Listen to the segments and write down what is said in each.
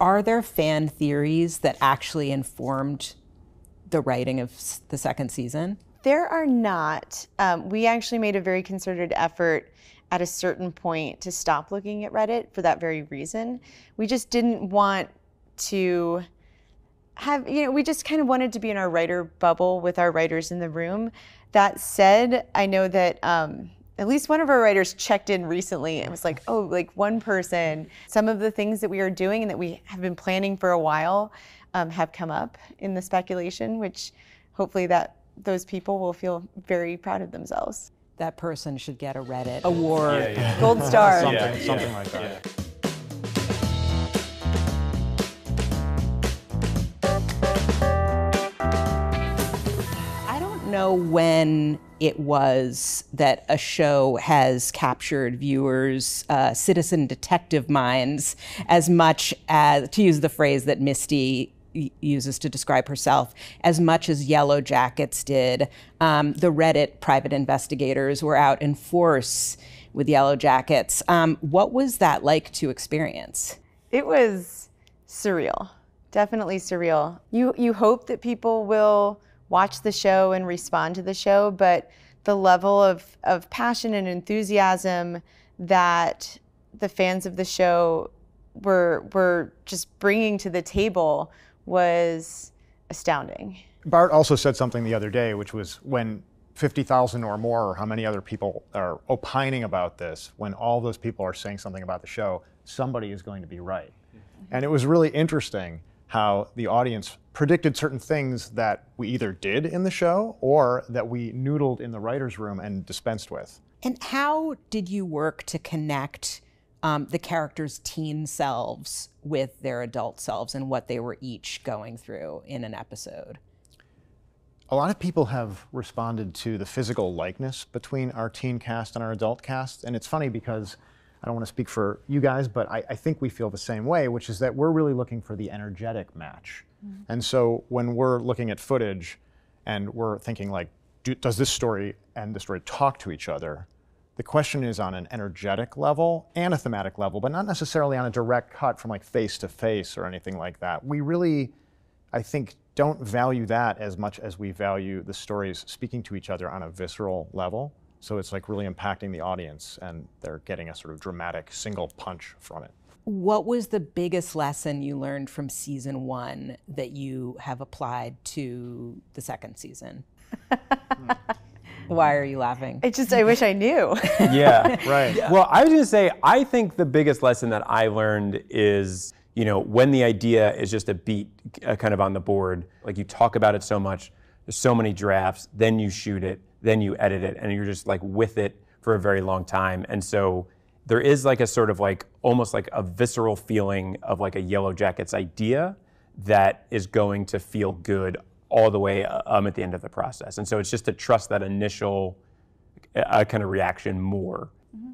Are there fan theories that actually informed the writing of the second season? There are not. We actually made a very concerted effort at a certain point to stop looking at Reddit for that very reason. We just didn't want to have, we just kind of wanted to be in our writer bubble with our writers in the room. That said, I know that at least one of our writers checked in recently and was like, oh, like one person, some of the things that we are doing and that we have been planning for a while have come up in the speculation, which hopefully those people will feel very proud of themselves. That person should get a Reddit award. Gold star. Something like that. I don't know when it was that a show has captured viewers' citizen detective minds as much as, to use the phrase that Misty uses to describe herself, as much as Yellowjackets did. The Reddit private investigators were out in force with Yellowjackets. What was that like to experience? It was surreal, definitely surreal. You hope that people will watch the show and respond to the show, but the level of passion and enthusiasm that the fans of the show were just bringing to the table was astounding. Bart also said something the other day, which was when 50,000 or more, or how many other people are opining about this, when all those people are saying something about the show, somebody is going to be right. And it was really interesting how the audience predicted certain things that we either did in the show or that we noodled in the writer's room and dispensed with. And how did you work to connect the characters' teen selves with their adult selves and what they were each going through in an episode? A lot of people have responded to the physical likeness between our teen cast and our adult cast. And it's funny because I don't want to speak for you guys, but I think we feel the same way, which is that we're really looking for the energetic match. Mm-hmm. And so when we're looking at footage and we're thinking like, does this story and the story talk to each other? The question is on an energetic level and a thematic level, but not necessarily on a direct cut from like face to face or anything like that. We really, I think, don't value that as much as we value the stories speaking to each other on a visceral level. So it's like really impacting the audience and they're getting a sort of dramatic single punch from it. What was the biggest lesson you learned from season 1 that you have applied to the second season? Why are you laughing? I wish I knew. Yeah. Right. Well, I was going to say, I think the biggest lesson that I learned is, when the idea is just a beat kind of on the board, like you talk about it so much, there's so many drafts, then you shoot it, then you edit it, and you're just like with it for a very long time. And so there is like a sort of like, almost like a visceral feeling of like a Yellowjackets idea that is going to feel good all the way at the end of the process. And so it's just to trust that initial kind of reaction more.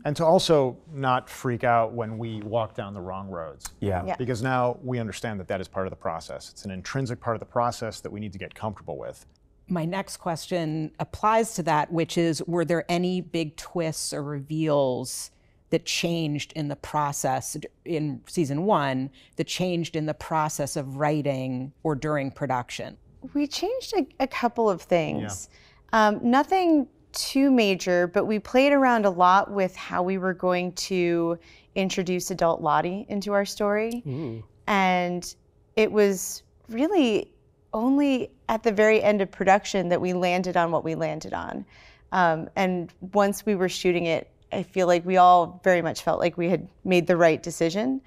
And to also not freak out when we walk down the wrong roads. Yeah. Because now we understand that that is part of the process. It's an intrinsic part of the process that we need to get comfortable with. My next question applies to that, which is, were there any big twists or reveals that changed in the process in season 1, that changed in the process of writing or during production? We changed a couple of things. Yeah. Nothing too major, but we played around a lot with how we were going to introduce adult Lottie into our story. Ooh. And it was really only at the very end of production that we landed on what we landed on. And once we were shooting it, I feel like we all very much felt like we had made the right decision.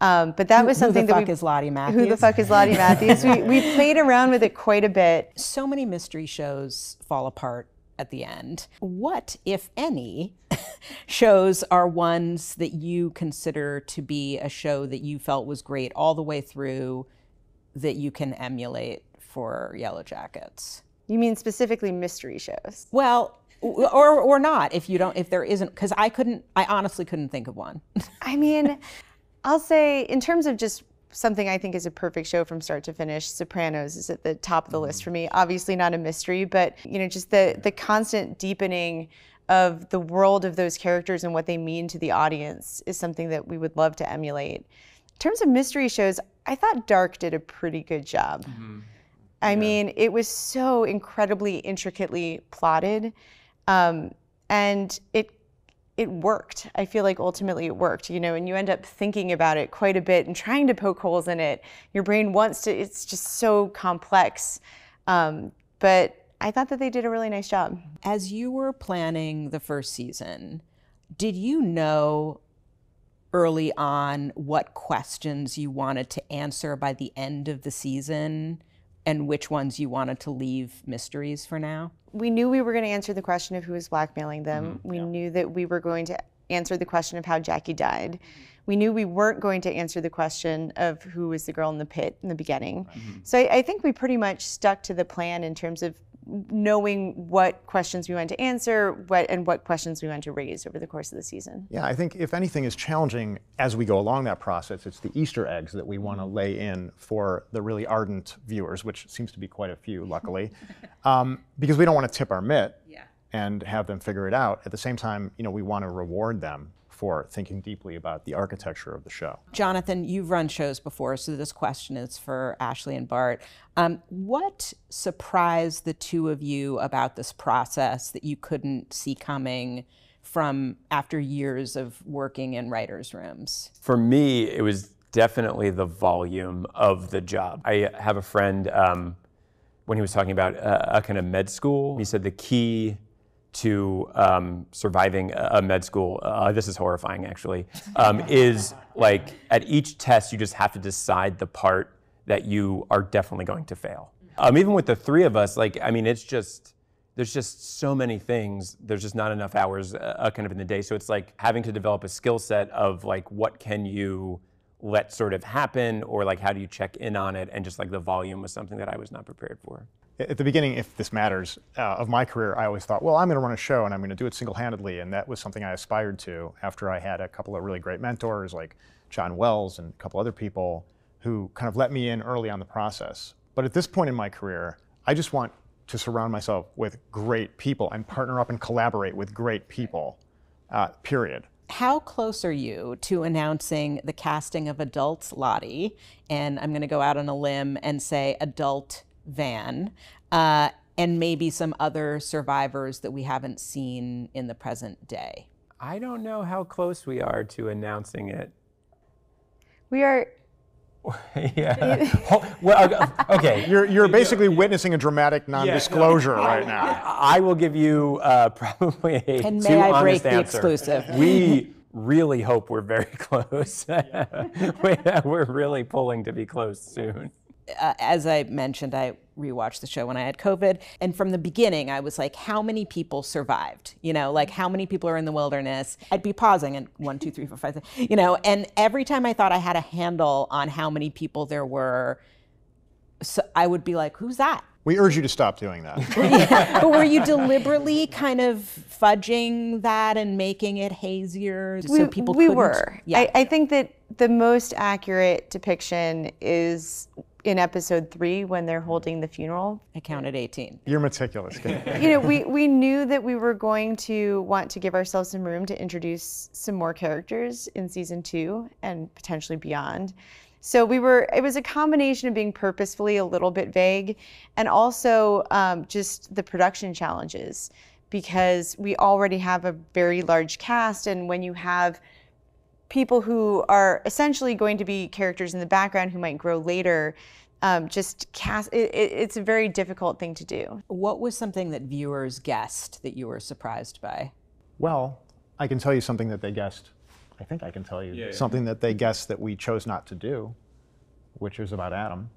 But that was something that Who the fuck is Lottie Matthews? Who the fuck is Lottie Matthews? We played around with it quite a bit. So many mystery shows fall apart at the end. What, if any, shows are ones that you consider to be a show that you felt was great all the way through that you can emulate for Yellowjackets? You mean specifically mystery shows? Well, or not, if there isn't, because I honestly couldn't think of one. I mean, I'll say, in terms of just something I think is a perfect show from start to finish, Sopranos is at the top of the list for me. Obviously not a mystery, but just the constant deepening of the world of those characters and what they mean to the audience is something that we would love to emulate. In terms of mystery shows, I thought Dark did a pretty good job. I mean, it was so incredibly intricately plotted, and it worked. I feel like ultimately it worked, you know, and you end up thinking about it quite a bit and trying to poke holes in it. Your brain wants to, it's just so complex. But I thought that they did a really nice job. As you were planning the first season, did you know early on what questions you wanted to answer by the end of the season and which ones you wanted to leave mysteries for now? We knew we were going to answer the question of who was blackmailing them. We knew that we were going to answer the question of how Jackie died. We knew we weren't going to answer the question of who was the girl in the pit in the beginning. So I think we pretty much stuck to the plan in terms of knowing what questions we wanted to answer and what questions we wanted to raise over the course of the season. Yeah, I think if anything is challenging as we go along that process, it's the Easter eggs that we want to lay in for the really ardent viewers, which seems to be quite a few, luckily, because we don't want to tip our mitt and have them figure it out. At the same time, you know, we want to reward them for thinking deeply about the architecture of the show. Jonathan, you've run shows before, so this question is for Ashley and Bart. What surprised the two of you about this process that you couldn't see coming from after years of working in writers' rooms? For me, it was definitely the volume of the job. I have a friend, when he was talking about a kind of med school, he said the key to surviving a med school, this is horrifying actually, is like at each test you just have to decide the part that you are definitely going to fail. Even with the three of us, like, I mean, it's just, there's just so many things, there's just not enough hours kind of in the day. So it's like having to develop a skill set of like, what can you let sort of happen, or like how do you check in on it, and just like the volume was something that I was not prepared for. At the beginning, if this matters, of my career, I always thought, well, I'm going to run a show and I'm going to do it single-handedly, and that was something I aspired to after I had a couple of really great mentors like John Wells and a couple other people who kind of let me in early on the process. But at this point in my career, I just want to surround myself with great people and partner up and collaborate with great people, period. How close are you to announcing the casting of Adult Lottie, and I'm going to go out on a limb and say Adult Van, and maybe some other survivors that we haven't seen in the present day? I don't know how close we are to announcing it. We are. Yeah. Well, okay. You're basically witnessing a dramatic non-disclosure right now. I will give you probably a And too may I honest break the answer. exclusive? We really hope we're very close. We're really pulling to be close soon. As I mentioned, I rewatched the show when I had COVID. And from the beginning, I was like, how many people survived? You know, like how many people are in the wilderness? I'd be pausing and 1, 2, 3, 4, 5, 6, you know, and every time I thought I had a handle on how many people there were, so I would be like, who's that? We urge you to stop doing that. Yeah. But were you deliberately kind of fudging that and making it hazier so people couldn't? We were. Yeah. I think that the most accurate depiction is in episode 3 when they're holding the funeral. I counted 18. You're meticulous. You know, we knew that we were going to want to give ourselves some room to introduce some more characters in season 2 and potentially beyond. So it was a combination of being purposefully a little bit vague and also just the production challenges, because we already have a very large cast, and when you have people who are essentially going to be characters in the background who might grow later, it's a very difficult thing to do. What was something that viewers guessed that you were surprised by? Well, I can tell you something that they guessed. I think I can tell you something that they guessed that we chose not to do, which is about Adam.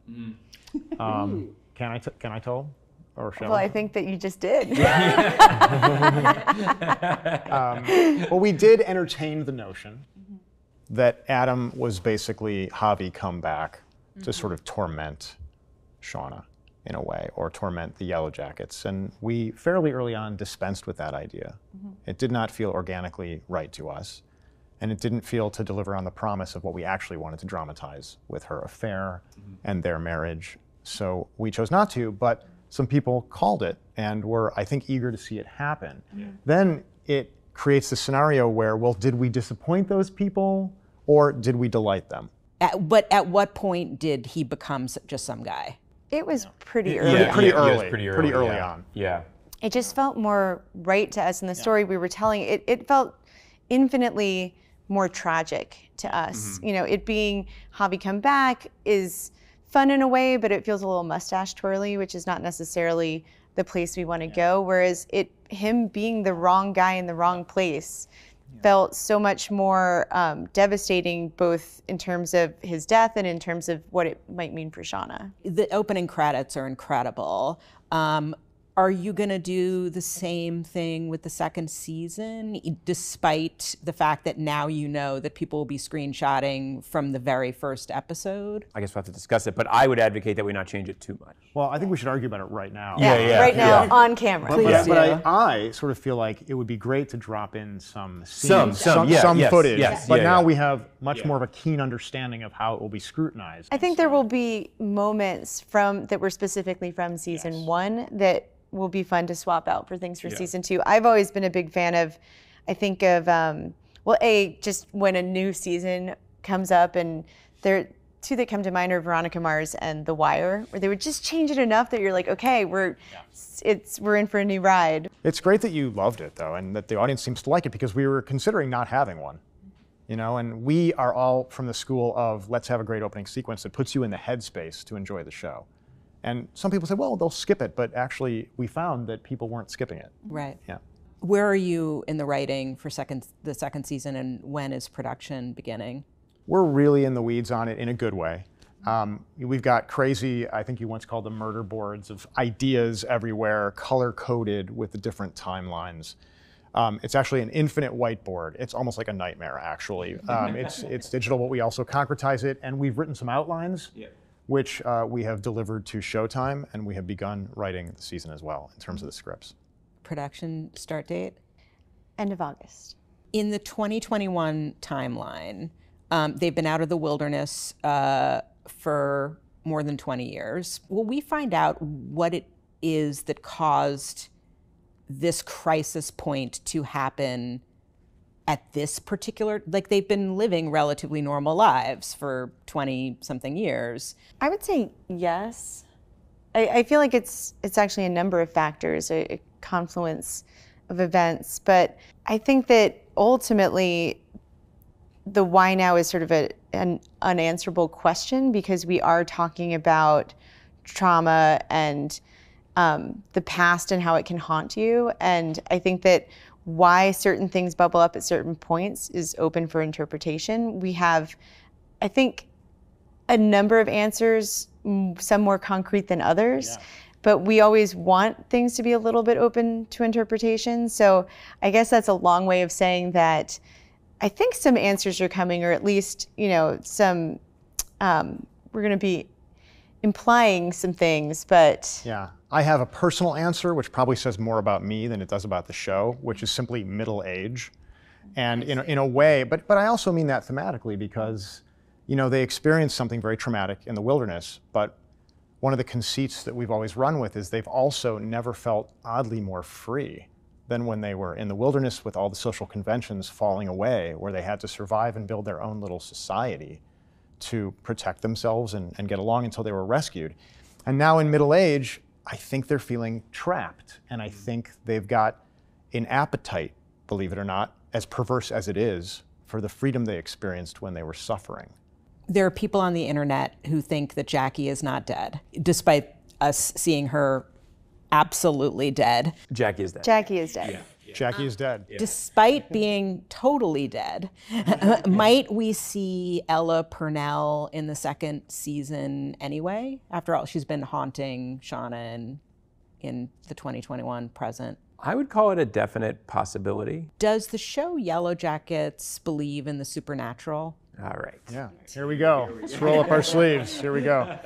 Can I tell? Or shall Well, I? I think that you just did. Well, we did entertain the notion that Adam was basically Javi come back to sort of torment Shauna in a way, or torment the Yellowjackets. And we fairly early on dispensed with that idea. It did not feel organically right to us. And it didn't feel to deliver on the promise of what we actually wanted to dramatize with her affair and their marriage. So we chose not to, but some people called it and were, I think, eager to see it happen. Then it creates a scenario where, well, did we disappoint those people or did we delight them? But at what point did he become just some guy? It was pretty early. Yeah, Pretty it was early. pretty Pretty early yeah. on. Yeah. It just felt more right to us in the story we were telling. It felt infinitely more tragic to us. You know, it being Javi come back is fun in a way, but it feels a little mustache twirly, which is not necessarily the place we want to go. Whereas him being the wrong guy in the wrong place felt so much more devastating, both in terms of his death and in terms of what it might mean for Shauna. The opening credits are incredible. Are you going to do the same thing with the second season, despite the fact that now you know that people will be screenshotting from the very first episode? I guess we'll have to discuss it, but I would advocate that we not change it too much. Well, I think we should argue about it right now. Right now, on camera. But I sort of feel like it would be great to drop in some scenes, some yes, footage. yes, but yeah, now yeah. we have much more of a keen understanding of how it will be scrutinized. I think there will be moments that were specifically from season 1 that will be fun to swap out for things for season 2. I've always been a big fan of, I think of, just when a new season comes up, and there two that come to mind are Veronica Mars and The Wire, where they would just change it enough that you're like, okay, we're in for a new ride. It's great that you loved it, though, and that the audience seems to like it, because we were considering not having one. You know, and we are all from the school of let's have a great opening sequence that puts you in the headspace to enjoy the show. And some people say, well, they'll skip it, but actually we found that people weren't skipping it. Right. Yeah. Where are you in the writing for the second season, and when is production beginning? We're really in the weeds on it in a good way. We've got crazy, I think you once called them murder boards, of ideas everywhere, color-coded with the different timelines. It's actually an infinite whiteboard. It's almost like a nightmare, actually. It's digital, but we also concretize it, and we've written some outlines. Yeah. Which we have delivered to Showtime, and we have begun writing the season as well in terms of the scripts. Production start date? End of August. In the 2021 timeline, they've been out of the wilderness for more than 20 years. Will we find out what it is that caused this crisis point to happen at this particular, like they've been living relatively normal lives for 20-something years? I would say yes. I feel like it's actually a number of factors, a confluence of events, but I think that ultimately the why now is sort of an unanswerable question, because we are talking about trauma and the past and how it can haunt you. And I think that why certain things bubble up at certain points is open for interpretation. We have, I think, a number of answers, some more concrete than others, but we always want things to be a little bit open to interpretation. So I guess that's a long way of saying that I think some answers are coming, or at least, you know, some, we're going to be implying some things, but. Yeah, I have a personal answer, which probably says more about me than it does about the show, which is simply middle age. And in a way, but I also mean that thematically, because, you know, they experienced something very traumatic in the wilderness, but one of the conceits that we've always run with is they've also never felt oddly more free than when they were in the wilderness, with all the social conventions falling away, where they had to survive and build their own little society to protect themselves and get along until they were rescued. And now in middle age, I think they're feeling trapped, and I think they've got an appetite, believe it or not, as perverse as it is, for the freedom they experienced when they were suffering. There are people on the internet who think that Jackie is not dead, despite us seeing her absolutely dead. Jackie is dead. Jackie is dead. Yeah. Jackie is dead. Yeah. Despite being totally dead, might we see Ella Purnell in the second season anyway? After all, she's been haunting Shauna in the 2021 present. I would call it a definite possibility. Does the show Yellowjackets believe in the supernatural? All right. Yeah, here we go. Let's roll up our sleeves. Here we go.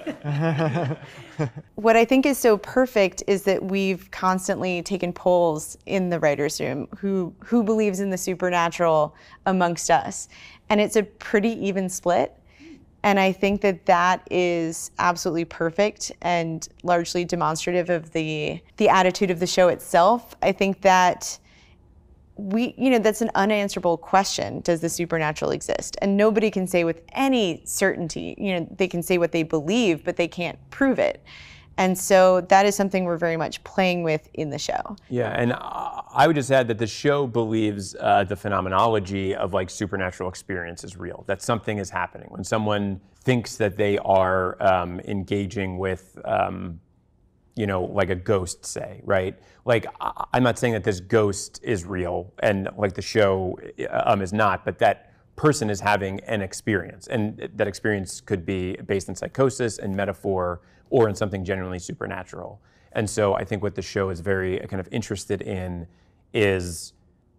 What I think is so perfect is that we've constantly taken polls in the writers' room who believes in the supernatural amongst us. And it's a pretty even split. And I think that that is absolutely perfect and largely demonstrative of the attitude of the show itself. I think that that's an unanswerable question. Does the supernatural exist? And nobody can say with any certainty. They can say what they believe, but they can't prove it. And so that is something we're very much playing with in the show. Yeah, and I would just add that the show believes the phenomenology of like supernatural experience is real, that something is happening. When someone thinks that they are engaging with, like a ghost, say, right? Like, I'm not saying that this ghost is real and like the show is not, but that person is having an experience. And that experience could be based in psychosis and metaphor or in something genuinely supernatural. And so I think what the show is very kind of interested in is,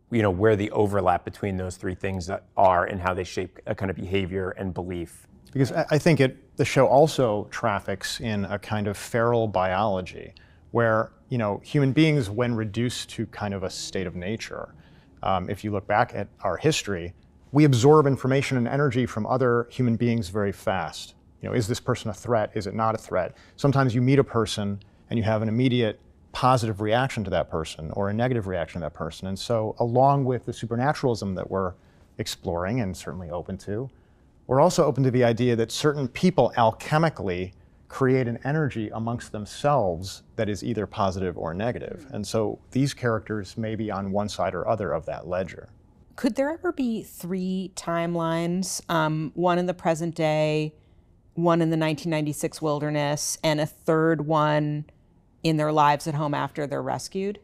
where the overlap between those three things are and how they shape a kind of behavior and belief. Because I think the show also traffics in a kind of feral biology where, human beings, when reduced to kind of a state of nature, if you look back at our history, we absorb information and energy from other human beings very fast. Is this person a threat? Is it not a threat? Sometimes you meet a person and you have an immediate positive reaction to that person or a negative reaction to that person. And so along with the supernaturalism that we're exploring and certainly open to, we're also open to the idea that certain people alchemically create an energy amongst themselves that is either positive or negative. And so these characters may be on one side or other of that ledger. Could there ever be 3 timelines, one in the present day, one in the 1996 wilderness, and a third one in their lives at home after they're rescued?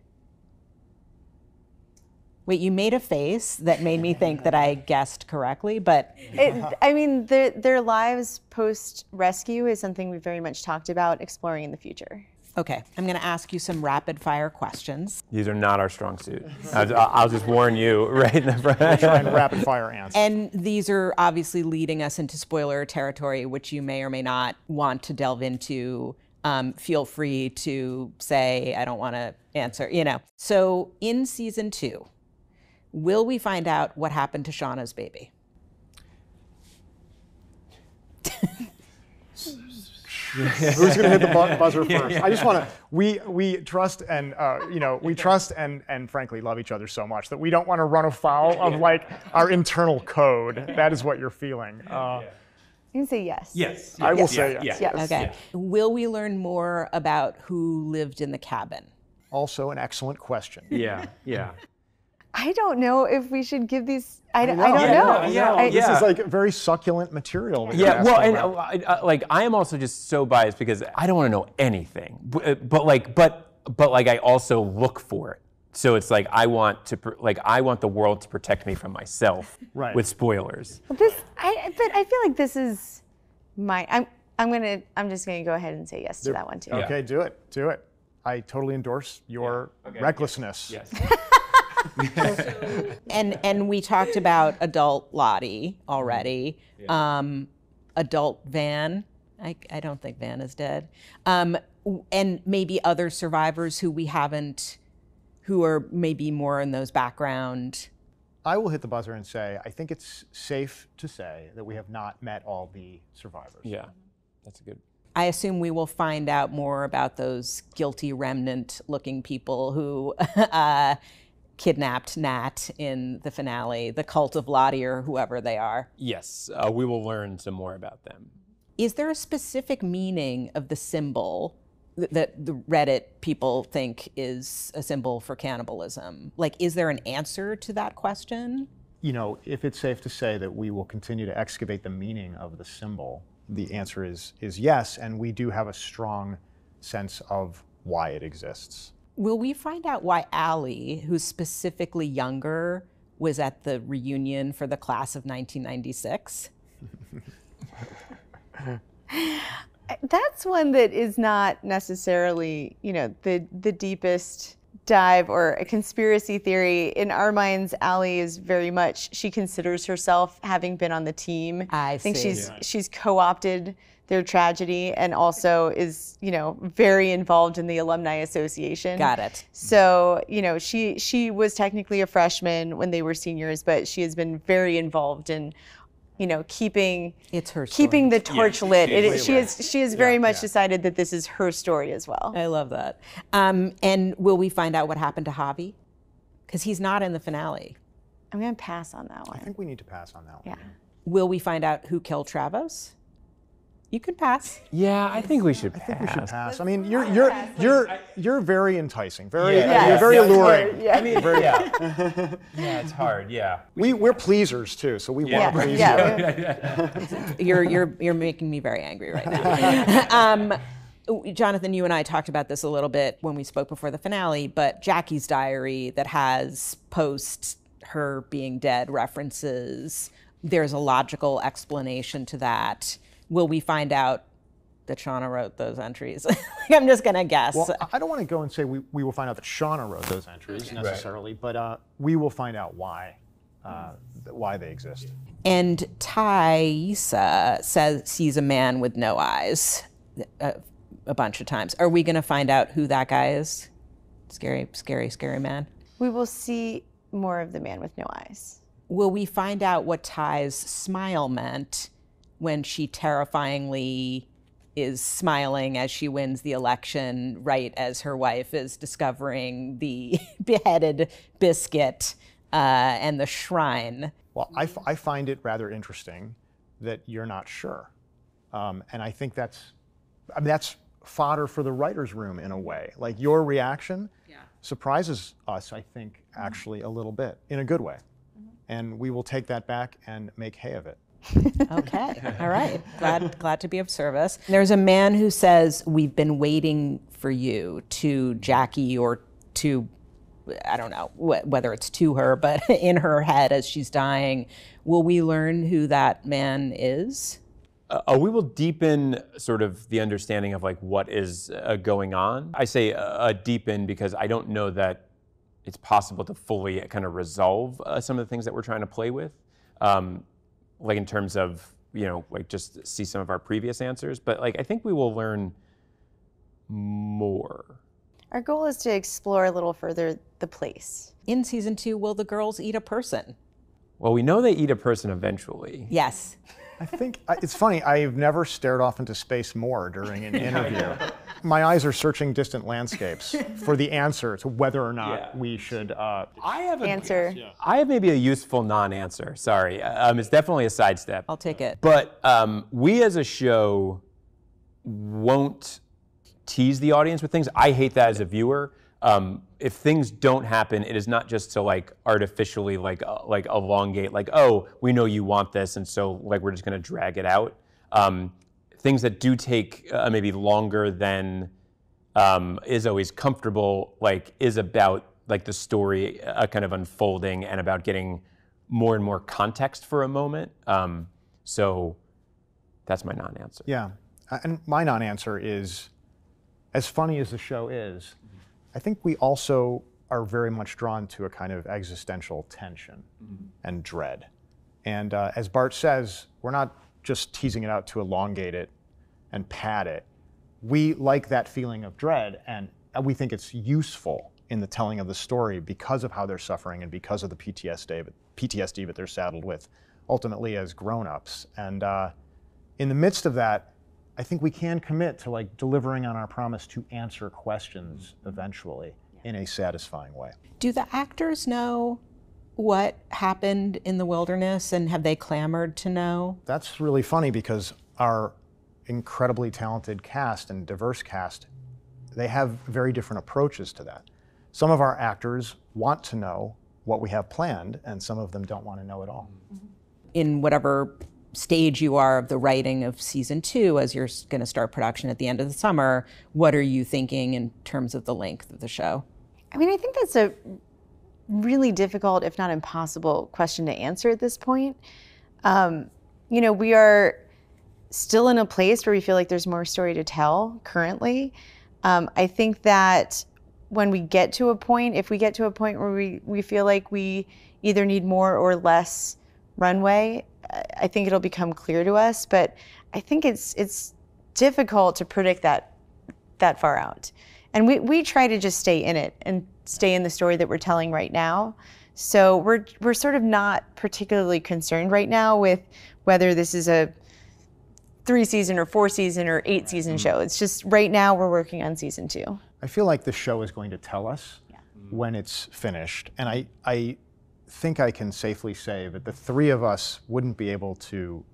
Wait, you made a face that made me think that I guessed correctly, but... their lives post-rescue is something we very much talked about exploring in the future. Okay, I'm going to ask you some rapid-fire questions. These are not our strong suit. I'll just warn you right in the front. We'll try and rapid-fire answer. And these are obviously leading us into spoiler territory, which you may or may not want to delve into. Feel free to say, I don't want to answer, So in season 2, will we find out what happened to Shauna's baby? Who's going to hit the buzzer first? I just want to. We trust and we trust and frankly love each other so much that we don't want to run afoul of like our internal code. That is what you're feeling. You can say yes. Yes. I will say yes. Okay. Yeah. Will we learn more about who lived in the cabin? Also an excellent question. Yeah. I don't know if we should give these. I don't know. know. This is like very succulent material. Yeah, well, and I am also just so biased because I don't want to know anything, but I also look for it. So it's like I want the world to protect me from myself with spoilers. But I feel like this is my. I'm just gonna go ahead and say yes to that one too. Okay, do it. I totally endorse your recklessness. Yes. And we talked about adult Lottie already. Adult Van. I don't think Van is dead. And maybe other survivors who we haven't, who are maybe more in those background. I will hit the buzzer and say, I think it's safe to say that we have not met all the survivors. Yeah, that's a good. I assume we will find out more about those guilty remnant-looking people who kidnapped Nat in the finale, the cult of Lottie or whoever they are. Yes, we will learn some more about them. Is there a specific meaning of the symbol that the Reddit people think is a symbol for cannibalism? Like, is there an answer to that question? If it's safe to say that we will continue to excavate the meaning of the symbol, the answer is yes, and we do have a strong sense of why it exists. Will we find out why Allie, who's specifically younger, was at the reunion for the class of 1996? That's one that is not necessarily, the deepest dive or a conspiracy theory. In our minds, Allie is very much, she considers herself having been on the team. I think see. she's co-opted their tragedy and also is, very involved in the alumni association. Got it. So, she was technically a freshman when they were seniors, but she has been very involved in keeping the torch lit. She has very much decided that this is her story as well. I love that. And will we find out what happened to Javi? Because he's not in the finale. I'm going to pass on that one. I think we need to pass on that one. Yeah. Will we find out who killed Travos? You can pass. Yeah, I think we should pass. I think we should pass. I mean, you're very enticing. Very, Yeah. you're very alluring. Yeah. I mean, yeah. Yeah, it's hard, yeah. We're pleasers too, so we want to please you. You're making me very angry right now. Jonathan, you and I talked about this a little bit when we spoke before the finale, but Jackie's diary that has post her being dead references, there's a logical explanation to that. Will we find out that Shauna wrote those entries? I'm just going to guess. Well, I don't want to go and say we will find out that Shauna wrote those entries necessarily, but we will find out why they exist. And Thaisa sees a man with no eyes a bunch of times. Are we going to find out who that guy is? Scary, scary, scary man. We will see more of the man with no eyes. Will we find out what Ty's smile meant when she terrifyingly is smiling as she wins the election, right as her wife is discovering the beheaded biscuit and the shrine? Well, I find it rather interesting that you're not sure. And I think that's fodder for the writer's room in a way. Like your reaction surprises us, I think, actually a little bit, in a good way. And we will take that back and make hay of it. Okay, all right. Glad to be of service. There's a man who says, "We've been waiting for you," to Jackie, or to, I don't know whether it's to her, but in her head as she's dying. Will we learn who that man is? We will deepen sort of the understanding of like what is going on. I say deepen because I don't know that it's possible to fully kind of resolve some of the things that we're trying to play with. Like in terms of, like just see some of our previous answers, but like I think we will learn more. Our goal is to explore a little further the place. In season 2, will the girls eat a person? Well, we know they eat a person eventually. Yes. I think it's funny. I've never stared off into space more during an interview. My eyes are searching distant landscapes for the answer to whether or not we should. I have Answer. I have maybe a useful non-answer. Sorry, it's definitely a sidestep. I'll take it. But we as a show won't tease the audience with things. I hate that as a viewer. If things don't happen, it is not just to like artificially like elongate, like, oh, we know you want this, and so like we're just going to drag it out. Things that do take maybe longer than is always comfortable, like is about like the story kind of unfolding and about getting more and more context for a moment. So that's my non-answer. Yeah, and my non-answer is, as funny as the show is, I think we also are very much drawn to a kind of existential tension and dread. And as Bart says, we're not just teasing it out to elongate it and pad it. We like that feeling of dread, and we think it's useful in the telling of the story because of how they're suffering and because of the PTSD that they're saddled with, ultimately as grown-ups. And in the midst of that, I think we can commit to like delivering on our promise to answer questions eventually in a satisfying way. Do the actors know what happened in the wilderness, and have they clamored to know? That's really funny because our incredibly talented cast and diverse cast, they have very different approaches to that. Some of our actors want to know what we have planned, and some of them don't want to know at all. In whatever stage you are of the writing of season 2, as you're going to start production at the end of the summer, what are you thinking in terms of the length of the show? I mean, I think that's a really difficult, if not impossible, question to answer at this point. We are still in a place where we feel like there's more story to tell currently. I think that when we get to a point, if we get to a point where we feel like we either need more or less runway, I think it'll become clear to us. But I think it's difficult to predict that far out. And we try to just stay in it and stay in the story that we're telling right now. So we're sort of not particularly concerned right now with whether this is a 3-season or 4-season or 8-season show. It's just right now we're working on season 2. I feel like the show is going to tell us, when it's finished. And I think I can safely say that the three of us wouldn't be able to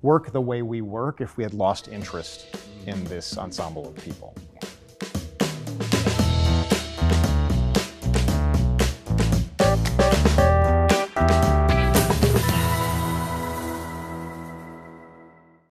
work the way we work if we had lost interest in this ensemble of people.